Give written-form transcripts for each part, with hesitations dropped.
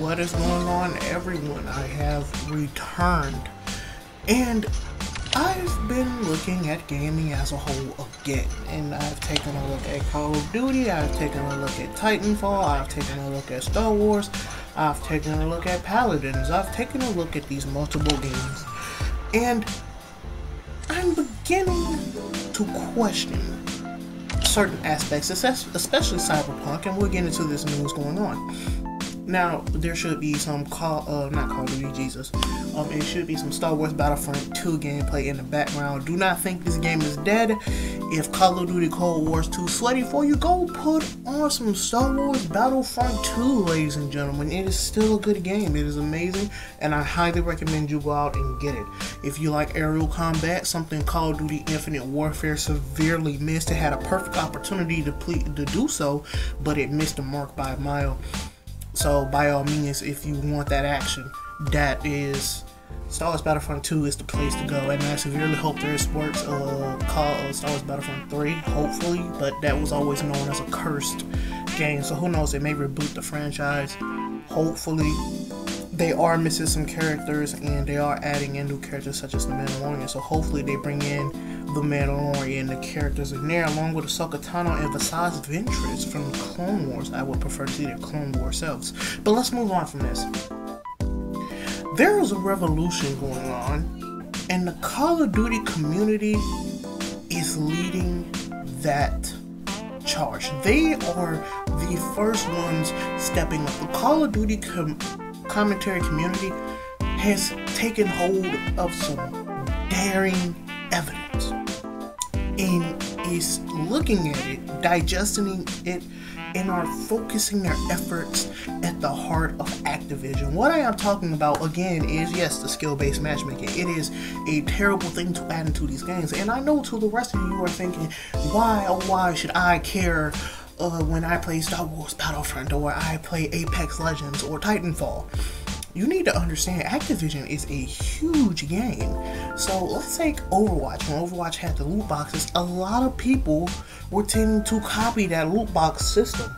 What is going on, everyone? I have returned, and I've been looking at gaming as a whole again, and I've taken a look at Call of Duty, I've taken a look at Titanfall, I've taken a look at Star Wars, I've taken a look at Paladins, I've taken a look at these multiple games, and I'm beginning to question certain aspects, especially Cyberpunk, and we'll get into this news going on. Now, there should be some not Call of Duty, Jesus. It should be some Star Wars Battlefront 2 gameplay in the background. Do not think this game is dead. If Call of Duty Cold War's too sweaty for you, go put on some Star Wars Battlefront 2, ladies and gentlemen. It is still a good game. It is amazing, and I highly recommend you go out and get it. If you like aerial combat, something Call of Duty Infinite Warfare severely missed. It had a perfect opportunity to do so, but it missed the mark by a mile. So by all means, if you want that action, that is Star Wars Battlefront 2 is the place to go. And I severely hope there is Star Wars Battlefront 3, hopefully, but that was always known as a cursed game. So who knows, it may reboot the franchise. Hopefully. They are missing some characters, and they are adding in new characters such as the Mandalorian. So hopefully they bring in the Mandalorian, the characters in there, along with Ahsoka Tano and Visage Ventress from the Clone Wars. I would prefer to see the Clone Wars selves. But let's move on from this. There is a revolution going on, and the Call of Duty community is leading that charge. They are the first ones stepping up. The Call of Duty commentary community has taken hold of some daring evidence and is looking at it, digesting it, and are focusing their efforts at the heart of Activision. What I am talking about again is, yes, the skill-based matchmaking. It is a terrible thing to add into these games, and I know to the rest of you are thinking, why should I care when I play Star Wars Battlefront, or I play Apex Legends or Titanfall? You need to understand Activision is a huge game. So let's take Overwatch. When Overwatch had the loot boxes, a lot of people were tending to copy that loot box system.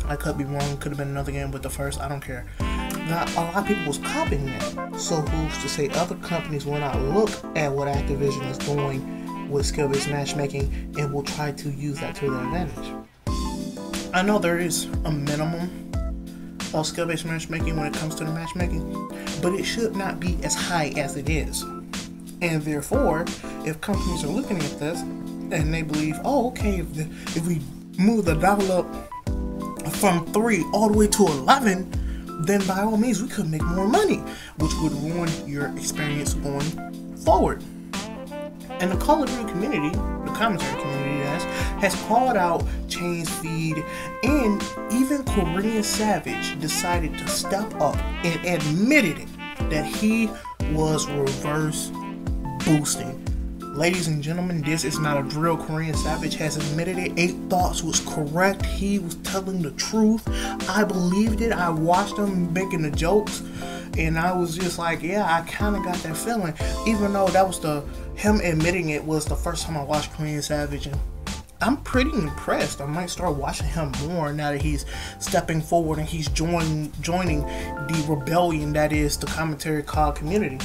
I could be wrong, could have been another game with the first, I don't care. Now, a lot of people was copying that. So who's to say other companies will not look at what Activision is doing with skill-based matchmaking and will try to use that to their advantage? I know there is a minimum of skill-based matchmaking when it comes to the matchmaking, but it should not be as high as it is. And therefore, if companies are looking at this and they believe, oh, okay, if we move the level up from 3 all the way to 11, then by all means we could make more money, which would ruin your experience going forward. And the Call of Duty community, the commentary community, has called out Chains Feed, and even Korean Savage decided to step up and admitted it that he was reverse boosting. Ladies and gentlemen, this is not a drill. Korean Savage has admitted it. 8 Thoughts was correct. He was telling the truth. I believed it. I watched him making the jokes, and I was just like, yeah, I kind of got that feeling. Even though that was him admitting it was the first time I watched Korean Savage, and I'm pretty impressed. I might start watching him more now that he's stepping forward and he's joining the rebellion that is the commentary call community.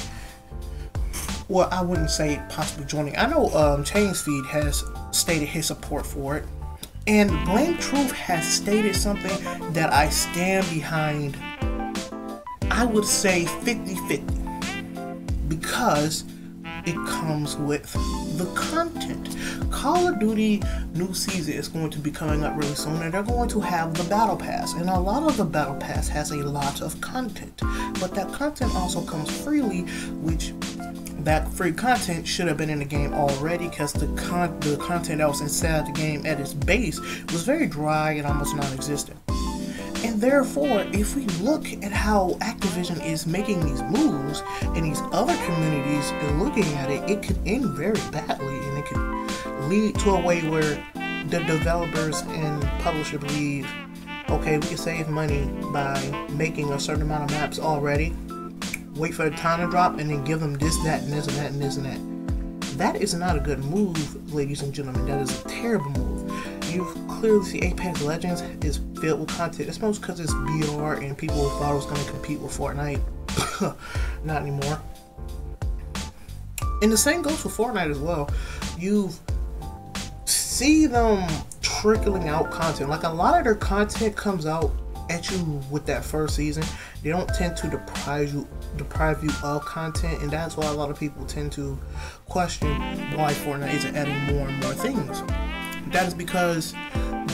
Well, I wouldn't say possibly joining. I know Chains Feed has stated his support for it, and Blame Truth has stated something that I stand behind. I would say 50-50, because it comes with the content. Call of Duty new season is going to be coming up really soon, and they're going to have the Battle Pass, and a lot of the Battle Pass has a lot of content, but that content also comes freely, which that free content should have been in the game already, because the content that was inside the game at its base was very dry and almost non-existent. And therefore, if we look at how Activision is making these moves and these other communities are looking at it, it could end very badly, and it could lead to a way where the developers and publisher believe, okay, we can save money by making a certain amount of maps already, wait for the time to drop, and then give them this, that, and this, and that, and this, and that. That is not a good move, ladies and gentlemen. That is a terrible move. You've clearly see Apex Legends is filled with content. It's mostly because it's BR and people thought it was going to compete with Fortnite. Not anymore. And the same goes for Fortnite as well. You see them trickling out content. Like, a lot of their content comes out at you with that first season. They don't tend to deprive you of content, and that's why a lot of people tend to question why Fortnite isn't adding more and more things. That is because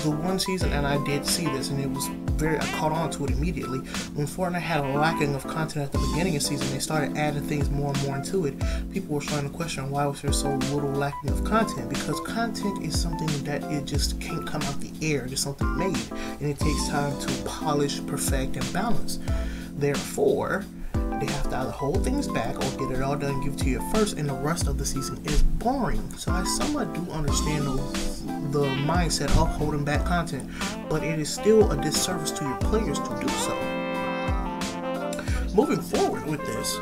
the one season, and I did see this, and it was I caught on to it immediately. When Fortnite had a lacking of content at the beginning of the season, they started adding things more and more into it. People were starting to question, why was there so little lacking of content? Because content is something that it just can't come out the air. It's something made, and it takes time to polish, perfect, and balance. Therefore, they have to either hold things back or get it all done and give it to you at first, and the rest of the season is boring. So I somewhat do understand the mindset of holding back content, but it is still a disservice to your players to do so. Moving forward with this,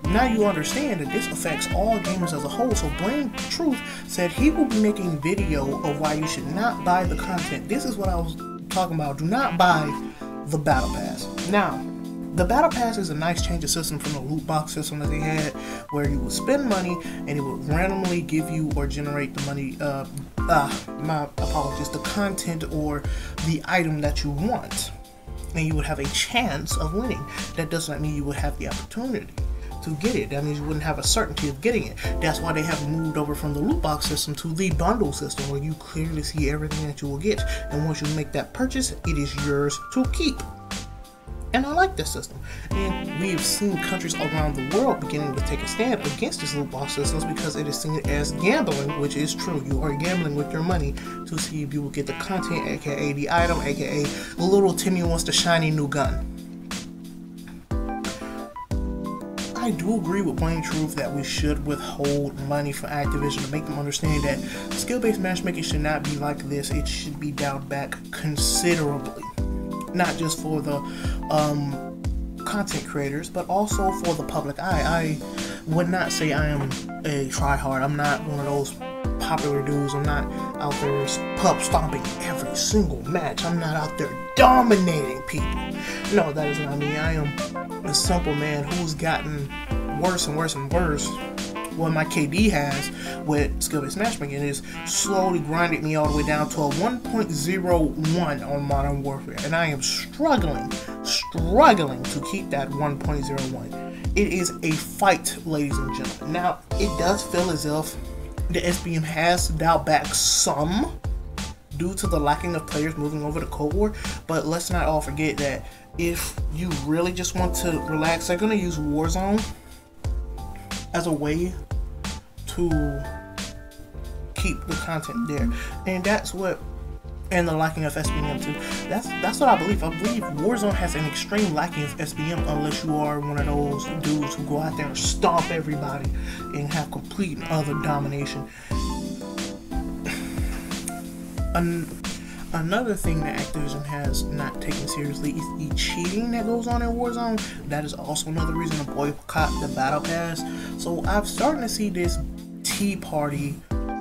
now you understand that this affects all gamers as a whole. So Blame Truth said he will be making video of why you should not buy the content. This is what I was talking about. Do not buy the Battle Pass. Now, the Battle Pass is a nice change of system from the loot box system that they had, where you would spend money and it would randomly give you or generate the money, my apologies, the content or the item that you want. And you would have a chance of winning. That does not mean you would have the opportunity to get it. That means you wouldn't have a certainty of getting it. That's why they have moved over from the loot box system to the bundle system, where you clearly see everything that you will get. And once you make that purchase, it is yours to keep. And I like this system. And we have seen countries around the world beginning to take a stand against this loot box systems because it is seen as gambling, which is true. You are gambling with your money to see if you will get the content, aka the item, aka little Timmy wants the shiny new gun. I do agree with Blame Truth that we should withhold money for Activision to make them understand that skill-based matchmaking should not be like this. It should be dialed back considerably. Not just for the content creators, but also for the public eye. I would not say I am a tryhard. I'm not one of those popular dudes. I'm not out there pub stomping every single match. I'm not out there dominating people. No, that is not me. I am a simple man who's gotten worse and worse and worse. What my KD has with skill-based matchmaking is slowly grinding me all the way down to a 1.01 on Modern Warfare, and I am struggling to keep that 1.01. It is a fight, ladies and gentlemen. Now, it does feel as if the SBM has dialed back some due to the lacking of players moving over to Cold War, but let's not all forget that if you really just want to relax, they're going to use Warzone as a way to keep the content there, and that's what, and the lacking of SBM too. That's what I believe. I believe Warzone has an extreme lacking of SBM unless you are one of those dudes who go out there and stomp everybody and have complete and utter domination. Another thing that Activision has not taken seriously is the cheating that goes on in Warzone. That is also another reason to boycott the Battle Pass. So I'm starting to see this Tea Party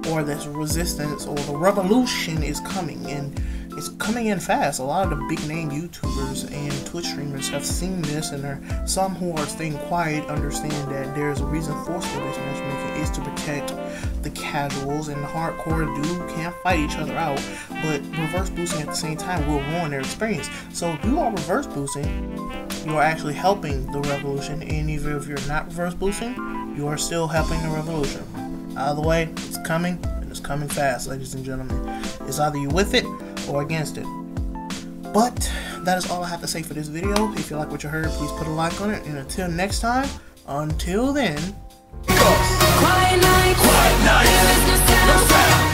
or this resistance or the revolution is coming, and it's coming in fast. A lot of the big name YouTubers and Twitch streamers have seen this, and some who are staying quiet understand that there's a reason for skill-based matchmaking is to protect the casuals, and the hardcore dude can't fight each other out, but reverse boosting at the same time will ruin their experience. So if you are reverse boosting, you are actually helping the revolution, and even if you're not reverse boosting, you are still helping the revolution. Either way, it's coming, and it's coming fast, ladies and gentlemen. It's either you with it or against it. But that is all I have to say for this video. If you like what you heard, please put a like on it, and until next time, until then, Quiet night, no sound.